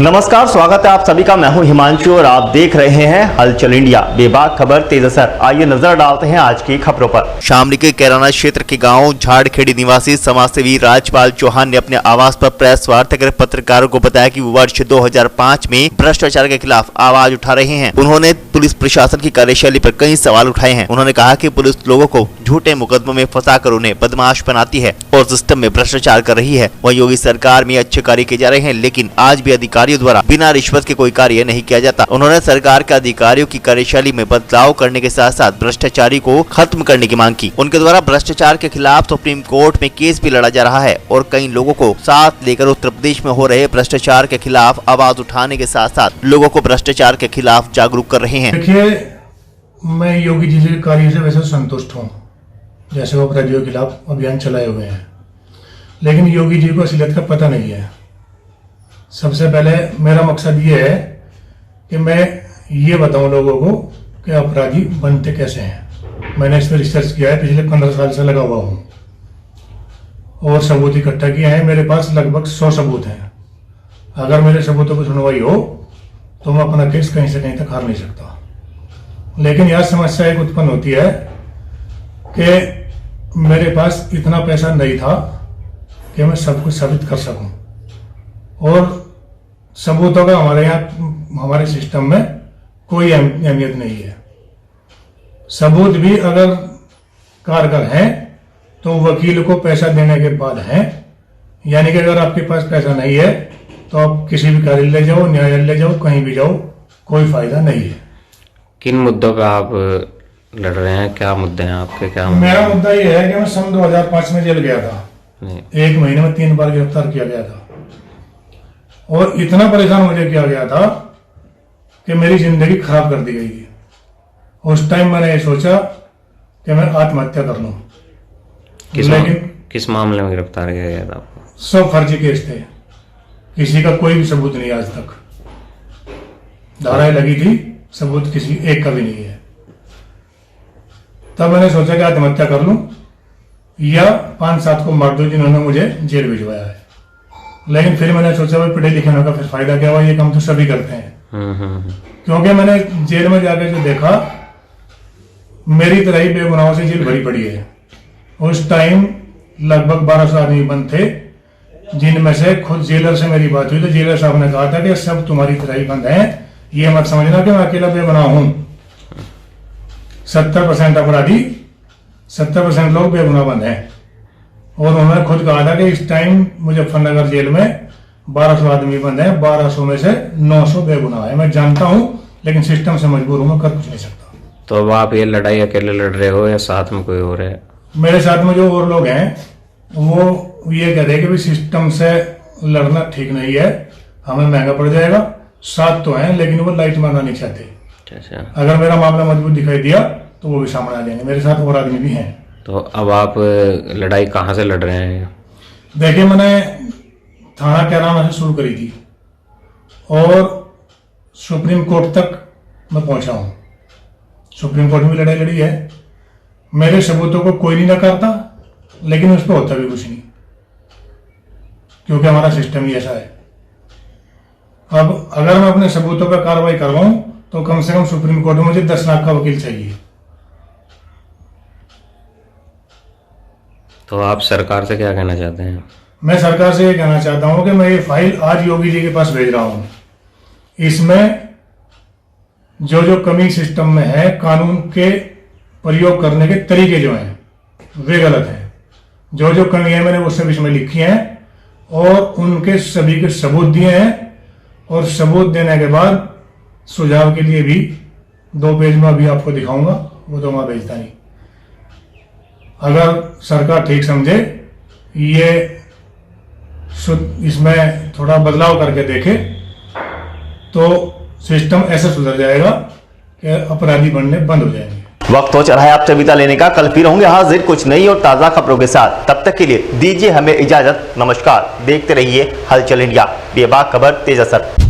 नमस्कार, स्वागत है आप सभी का। मैं हूं हिमांशु और आप देख रहे हैं हलचल इंडिया। बेबाक खबर तेज असर। आइए नजर डालते हैं आज की खबरों पर। शामली के कैराना क्षेत्र के गांव झाड़खेड़ी निवासी समाजसेवी राजपाल चौहान ने अपने आवास पर प्रेस वार्ता कर पत्रकारों को बताया कि वो वर्ष 2005 में भ्रष्टाचार के खिलाफ आवाज उठा रहे हैं। उन्होंने पुलिस प्रशासन की कार्यशैली पर कई सवाल उठाए हैं। उन्होंने कहा कि पुलिस लोगों को झूठे मुकदमों में फंसाकर उन्हें बदमाश बनाती है और सिस्टम में भ्रष्टाचार कर रही है। वह योगी सरकार में अच्छे कार्य किए जा रहे हैं, लेकिन आज भी अधिकारियों द्वारा बिना रिश्वत के कोई कार्य नहीं किया जाता। उन्होंने सरकार के अधिकारियों की कार्यशैली में बदलाव करने के साथ साथ भ्रष्टाचारी को खत्म करने की मांग की। उनके द्वारा भ्रष्टाचार के खिलाफ सुप्रीम कोर्ट में केस भी लड़ा जा रहा है और कई लोगों को साथ लेकर उत्तर प्रदेश में हो रहे भ्रष्टाचार के खिलाफ आवाज उठाने के साथ साथ लोगों को भ्रष्टाचार के खिलाफ जागरूक कर रहे हैं। देखिए, मैं योगी जी के कार्य से वैसे संतुष्ट हूँ, जैसे वो अपराधियों के खिलाफ अभियान चलाए हुए हैं, लेकिन योगी जी को असलियत का पता नहीं है। सबसे पहले मेरा मकसद ये है कि मैं ये बताऊं लोगों को कि अपराधी बनते कैसे हैं। मैंने इस पर रिसर्च किया है, पिछले 15 साल से लगा हुआ हूं और सबूत इकट्ठा किए हैं। मेरे पास लगभग 100 सबूत हैं। अगर मेरे सबूतों पर सुनवाई हो तो मैं अपना केस कहीं से कहीं तक हार नहीं सकता। लेकिन यह समस्या एक उत्पन्न होती है कि मेरे पास इतना पैसा नहीं था कि मैं सब कुछ साबित कर सकूं, और सबूतों का हमारे सिस्टम में कोई अहमियत नहीं है। सबूत भी अगर कारगर हैं तो वकील को पैसा देने के बाद हैं, यानी कि अगर आपके पास पैसा नहीं है तो आप किसी भी कार्यालय जाओ, न्यायालय ले जाओ, कहीं भी जाओ, कोई फायदा नहीं है। किन मुद्दों पे आप लड़ रहे हैं? क्या मुद्दे हैं आपके? क्या मेरा मुद्दा यह है कि मैं सन 2005 में जेल गया था। 1 महीने में 3 बार गिरफ्तार किया गया था और इतना परेशान मुझे किया गया था कि मेरी जिंदगी खराब कर दी गई थी। उस टाइम मैंने ये सोचा कि मैं आत्महत्या कर लूं। किस मामले में गिरफ्तार किया गया था आपको? सब फर्जी केस थे, किसी का कोई भी सबूत नहीं आज तक। धाराएं लगी थी, सबूत किसी एक का भी नहीं है। तब मैंने सोचा कि आत्महत्या कर लूं या 5-7 को मार दो जिन्होंने मुझे जेल भिजवाया है। लेकिन फिर मैंने सोचा भाई पढ़े लिखे का फिर फायदा क्या हुआ, ये काम तो सभी करते हैं। क्योंकि मैंने जेल में जाकर जो देखा, मेरी तरह ही बेगुनाहों से जेल भरी पड़ी है। उस टाइम लगभग 1200 आदमी बंद थे, जिनमें से खुद जेलर से मेरी बात हुई तो जेलर साहब ने कहा था कि सब तुम्हारी तरह ही बंद हैं, ये मत समझना कि मैं अकेला बेगुनाह हूं। 70% अपराधी, 70% लोग बेगुनाह बंद हैं। और उन्होंने खुद कहा था कि इस टाइम मुजफ्फरनगर जेल में 1200 आदमी बंद हैं, 1200 में से 900 बेगुनाह है। मैं जानता हूं, लेकिन सिस्टम से मजबूर हूं, मैं कर कुछ नहीं सकता। तो अब आप ये लड़ाई अकेले लड़ रहे हो या साथ में कोई और है? मेरे साथ में जो और लोग हैं वो ये कह रहे हैं कि सिस्टम से लड़ना ठीक नहीं है, हमें महंगा पड़ जाएगा। साथ तो हैं, लेकिन वो लाइट मारना नहीं चाहते। अगर मेरा मामला मजबूत दिखाई दिया तो वो भी सामने आ जाएंगे। मेरे साथ और आदमी भी हैं। तो अब आप लड़ाई कहाँ से लड़ रहे हैं? देखिए, मैंने थाना कैराना से शुरू करी थी और सुप्रीम कोर्ट तक मैं पहुंचा हूं। सुप्रीम कोर्ट में लड़ाई लड़ी है। मेरे सबूतों को कोई नहीं नकारता, लेकिन उस पर होता भी कुछ नहीं, क्योंकि हमारा सिस्टम ही ऐसा है। अब अगर मैं अपने सबूतों पर कार्रवाई करवाऊं तो कम से कम सुप्रीम कोर्ट में मुझे 10 लाख का वकील चाहिए। तो आप सरकार से क्या कहना चाहते हैं? मैं सरकार से ये कहना चाहता हूं कि मैं ये फाइल आज योगी जी के पास भेज रहा हूं। इसमें जो जो कमी सिस्टम में है, कानून के प्रयोग करने के तरीके जो हैं वे गलत हैं। जो जो कमी है मैंने वो सब इसमें लिखी हैं और उनके सभी के सबूत दिए हैं। और सबूत देने के बाद सुझाव के लिए भी 2 पेज में अभी आपको दिखाऊंगा, वो तो मैं भेजता नहीं। अगर सरकार ठीक समझे, ये इसमें थोड़ा बदलाव करके देखे तो सिस्टम ऐसे सुधर जाएगा कि अपराधी बनने बंद हो जाएंगे। वक्त हो चला है आपसे विदा लेने का। कल फिर होंगे हाजिर कुछ नई और ताजा खबरों के साथ। तब तक के लिए दीजिए हमें इजाजत। नमस्कार। देखते रहिए हलचल इंडिया। बेबाक खबर तेज असर।